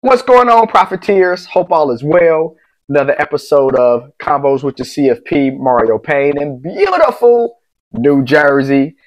What's going on, profiteers? Hope all is well. Another episode of Combos with the CFP, Mario Payne in beautiful New Jersey.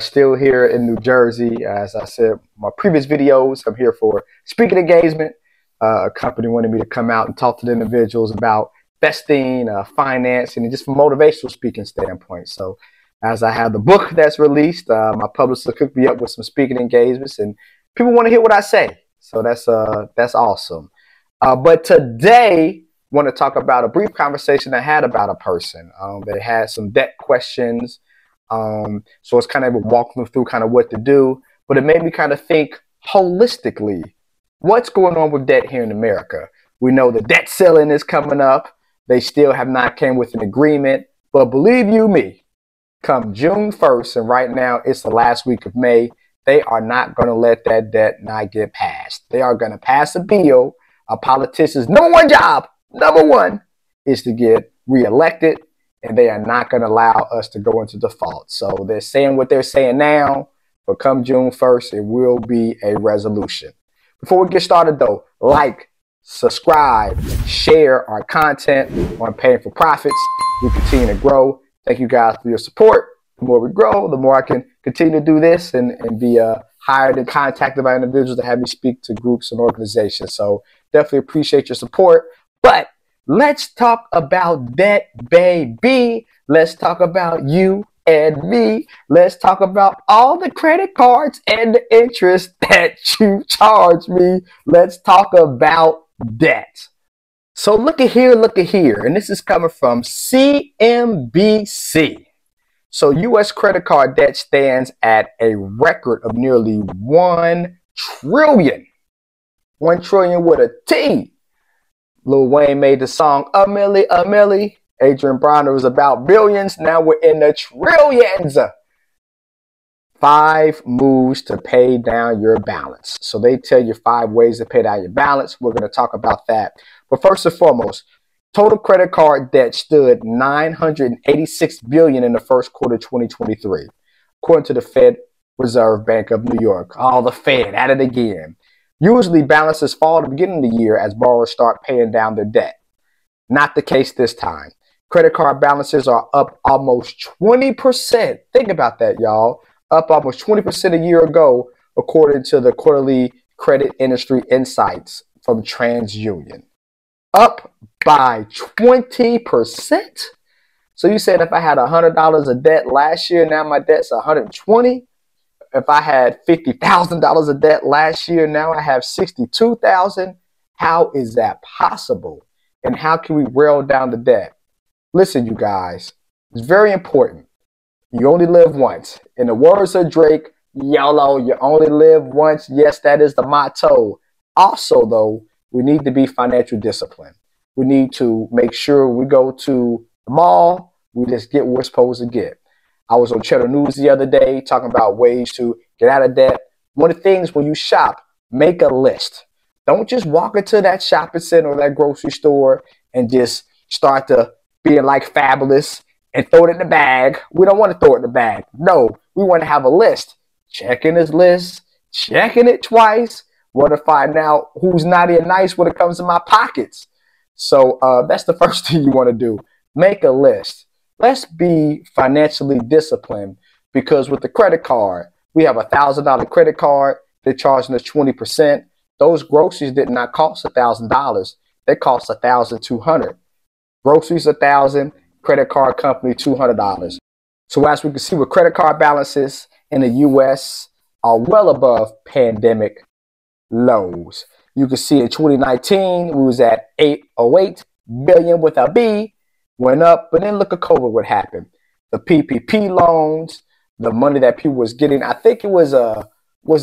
Still here in New Jersey. As I said, my previous videos, I'm here for speaking engagement. A company wanted me to come out and talk to the individuals about investing, financing, and just from a motivational speaking standpoint. So as I have the book that's released, my publisher hooked me up with some speaking engagements, and people want to hear what I say. So that's awesome. But today, I want to talk about a brief conversation I had about a person that had some debt questions. So it's kind of walking them through kind of what to do, but it made me kind of think holistically, what's going on with debt here in America? We know the debt ceiling is coming up. They still have not came with an agreement, but believe you me, come June 1st, and right now it's the last week of May, they are not going to let that debt not get passed. They are going to pass a bill. A politician's number one job, number one, is to get reelected, and they are not going to allow us to go into default. So they're saying what they're saying now, but come June 1st, it will be a resolution. Before we get started, though, like, subscribe, share our content on Paying for Profits. We continue to grow. Thank you guys for your support. The more we grow, the more I can continue to do this and be hired and contacted by individuals to have me speak to groups and organizations. So definitely appreciate your support. But let's talk about debt, baby. Let's talk about you and me. Let's talk about all the credit cards and the interest that you charge me. Let's talk about debt. So look at here. And this is coming from CNBC. So U.S. credit card debt stands at a record of nearly 1 trillion. 1 trillion with a T. Lil Wayne made the song A Milli, A Milli. Adrian Bronner was about billions. Now we're in the trillions. 5 moves to pay down your balance. So they tell you 5 ways to pay down your balance. We're going to talk about that. But first and foremost, total credit card debt stood $986 billion in the first quarter of 2023, according to the Fed Reserve Bank of New York. Oh, the Fed, at it again. Usually balances fall at the beginning of the year as borrowers start paying down their debt. Not the case this time. Credit card balances are up almost 20%. Think about that, y'all. Up almost 20% a year ago, according to the quarterly credit industry insights from TransUnion. Up by 20%. So you said if I had $100 of debt last year, now my debt's $120. If I had $50,000 of debt last year, now I have $62,000. How is that possible? And how can we rail down the debt? Listen, you guys, it's very important. You only live once. In the words of Drake, YOLO, you only live once. Yes, that is the motto. Also, though, we need to be financial disciplined. We need to make sure we go to the mall, we just get what we're supposed to get. I was on Cheddar News the other day talking about ways to get out of debt. One of the things when you shop, make a list. Don't just walk into that shopping center or that grocery store and just start to being like Fabulous and throw it in the bag. We don't want to throw it in the bag. No, we want to have a list. Checking this list, checking it twice. Want to find out who's naughty and nice when it comes to my pockets. So that's the first thing you want to do. Make a list. Let's be financially disciplined, because with the credit card, we have a $1,000 credit card. They're charging us 20%. Those groceries did not cost $1,000. They cost $1,200. Groceries $1,000. Credit card company $200. So as we can see, with credit card balances in the U.S. are well above pandemic lows. You can see in 2019, we was at 808 billion with a B, went up, but then look at COVID, what happened. The PPP loans, the money that people was getting, I think it was it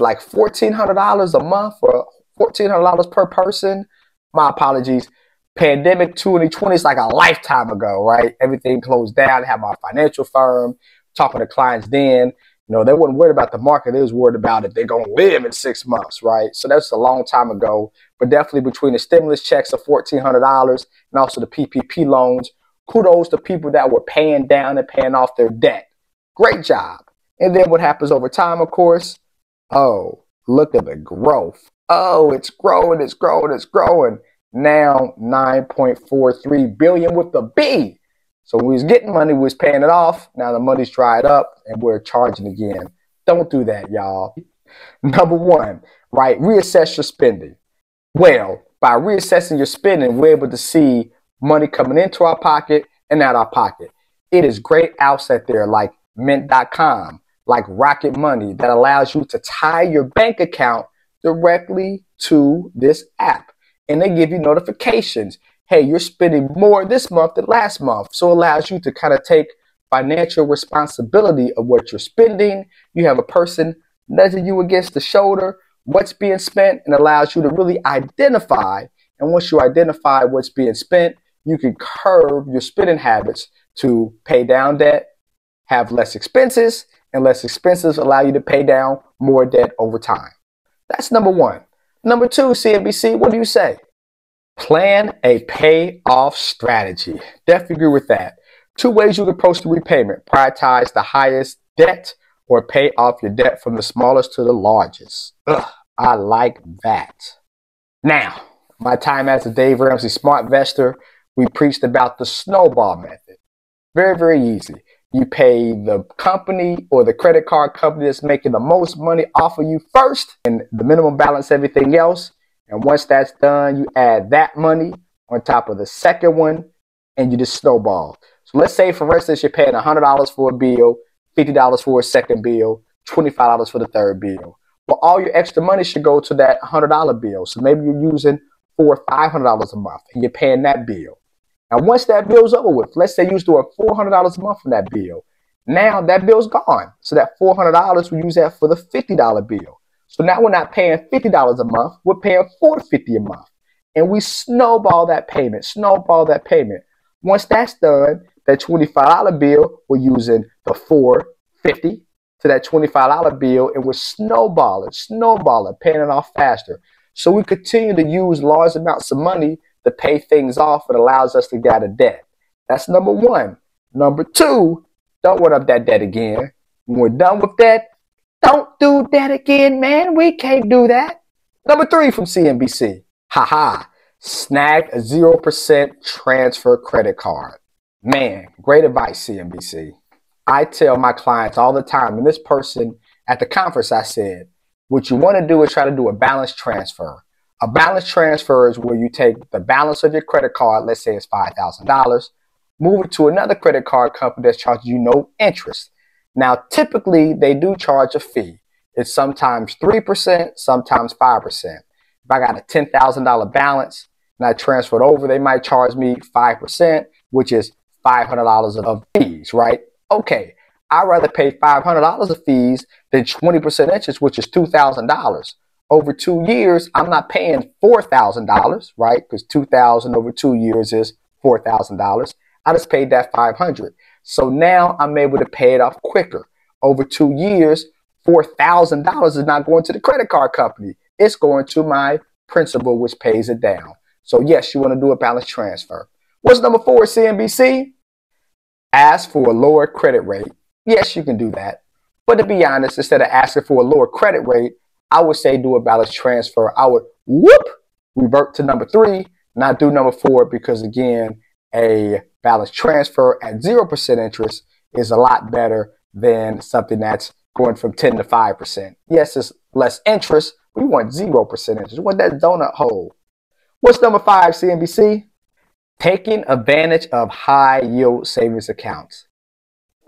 like $1,400 a month or $1,400 per person? My apologies. Pandemic 2020 is like a lifetime ago, right? Everything closed down. I had my financial firm talking to clients then. You know, they weren't worried about the market. They was worried about if they're going to live in 6 months, right? So that's a long time ago. But definitely between the stimulus checks of $1,400 and also the PPP loans, kudos to people that were paying down and paying off their debt. Great job. And then what happens over time, of course? Oh, look at the growth Oh, it's growing, it's growing, it's growing. Now 9.43 billion with the B. So we was getting money, we was paying it off. Now the money's dried up and we're charging again. Don't do that, y'all. Number one, right? Reassess your spending. Well, by reassessing your spending, we're able to see money coming into our pocket and out our pocket. It is great apps out there like Mint.com, like Rocket Money, that allows you to tie your bank account directly to this app. And they give you notifications. Hey, you're spending more this month than last month. So it allows you to kind of take financial responsibility of what you're spending. You have a person nudging you against the shoulder, what's being spent, and allows you to really identify. And once you identify what's being spent, you can curb your spending habits to pay down debt, have less expenses, and less expenses allow you to pay down more debt over time. That's number one. Number two, CNBC, what do you say? Plan a payoff strategy. Definitely agree with that. Two ways you can approach the repayment. Prioritize the highest debt or pay off your debt from the smallest to the largest. I like that. Now, my time as a Dave Ramsey Smart Investor, we preached about the snowball method. Very, very easy. You pay the company or the credit card company that's making the most money off of you first, and the minimum balance everything else. And once that's done, you add that money on top of the second one, and you just snowball. So let's say, for instance, you're paying $100 for a bill, $50 for a second bill, $25 for the third bill. Well, all your extra money should go to that $100 bill. So maybe you're using $400 or $500 a month, and you're paying that bill. Now, once that bill's over with, let's say you was doing $400 a month from that bill. Now that bill's gone. So that $400, we use that for the $50 bill. So now we're not paying $50 a month, we're paying $450 a month. And we snowball that payment, Once that's done, that $25 bill, we're using the $450 to that $25 bill, and we're snowballing, paying it off faster. So we continue to use large amounts of money to pay things off. It allows us to get out of debt. That's number one. Number two, don't run up that debt again. When we're done with that, don't do that again, man. We can't do that. Number three from CNBC. Snag a 0% transfer credit card. Man, great advice, CNBC. I tell my clients all the time, and this person at the conference, I said, what you want to do is try to do a balance transfer. A balance transfer is where you take the balance of your credit card, let's say it's $5,000, move it to another credit card company that's charging you no interest. Now, typically, they do charge a fee. It's sometimes 3%, sometimes 5%. If I got a $10,000 balance and I transfer it over, they might charge me 5%, which is $500 of fees, right? Okay, I'd rather pay $500 of fees than 20% interest, which is $2,000. Over 2 years, I'm not paying $4,000, right? Because $2,000 over 2 years is $4,000. I just paid that $500. So now I'm able to pay it off quicker. Over 2 years, $4,000 is not going to the credit card company. It's going to my principal, which pays it down. So yes, you want to do a balance transfer. What's number four, CNBC? Ask for a lower credit rate. Yes, you can do that. But to be honest, instead of asking for a lower credit rate, I would say do a balance transfer. I would revert to number three, not do number four, because again, a balance transfer at 0% interest is a lot better than something that's going from 10 to 5%. Yes, it's less interest. We want 0% interest. We want that donut hole. What's number five, CNBC? Taking advantage of high yield savings accounts.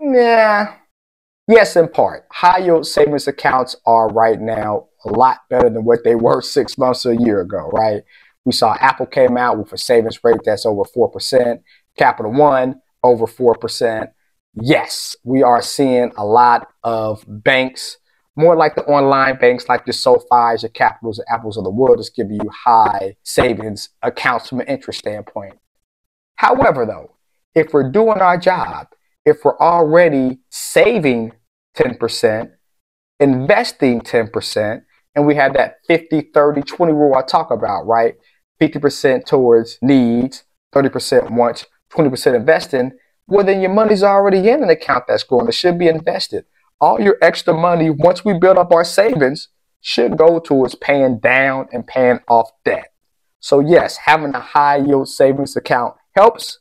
Yes, in part. High yield savings accounts are right now a lot better than what they were 6 months or a year ago, right? We saw Apple came out with a savings rate that's over 4%. Capital One, over 4%. Yes, we are seeing a lot of banks, more like the online banks like the SoFis, your Capitals, and Apples of the world, just giving you high savings accounts from an interest standpoint. However, though, if we're doing our job, if we're already saving 10%, investing 10%, and we have that 50-30-20 rule I talk about, right? 50% towards needs, 30% wants, 20% investing, well, then your money's already in an account that's growing. It should be invested. All your extra money, once we build up our savings, should go towards paying down and paying off debt. So yes, having a high yield savings account helps.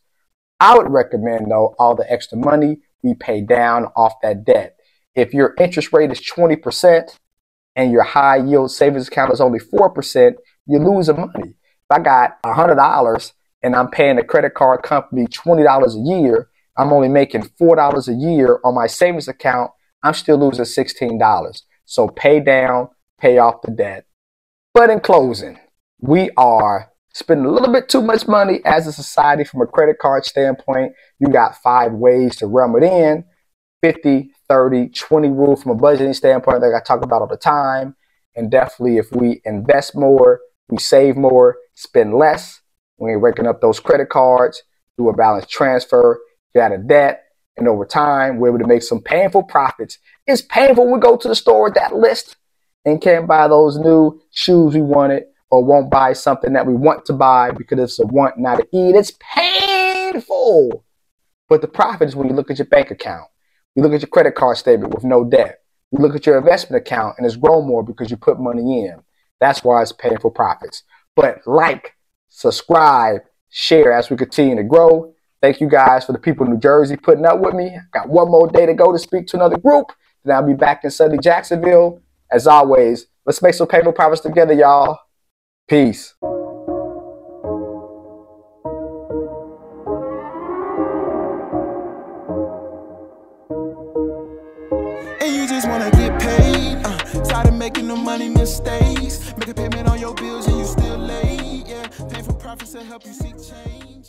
I would recommend, though, all the extra money we pay down off that debt. If your interest rate is 20% and your high yield savings account is only 4%, you're losing money. If I got $100 and I'm paying the credit card company $20 a year, I'm only making $4 a year on my savings account, I'm still losing $16. So pay down, pay off the debt. But in closing, we are spending a little bit too much money as a society from a credit card standpoint. You got 5 ways to run it in. 50, 30, 20 rule from a budgeting standpoint that I talk about all the time. And definitely if we invest more, we save more, spend less, we ain't raking up those credit cards, do a balance transfer, get out of debt, and over time, we're able to make some painful profits. It's painful when we go to the store with that list and can't buy those new shoes we wanted or won't buy something that we want to buy because it's a want, not an eat. It's painful. But the profit is when you look at your bank account. You look at your credit card statement with no debt. You look at your investment account and it's grown more because you put money in. That's why it's painful profits. But like, subscribe, share as we continue to grow. Thank you guys for the people in New Jersey putting up with me. Got one more day to go to speak to another group. Then I'll be back in sunny Jacksonville. As always, let's make some painful profits together, y'all. Peace. And you just wanna get paid, tired of making the money mistakes. Make a payment on your bills and you still late, yeah. Painful profits to help you seek change.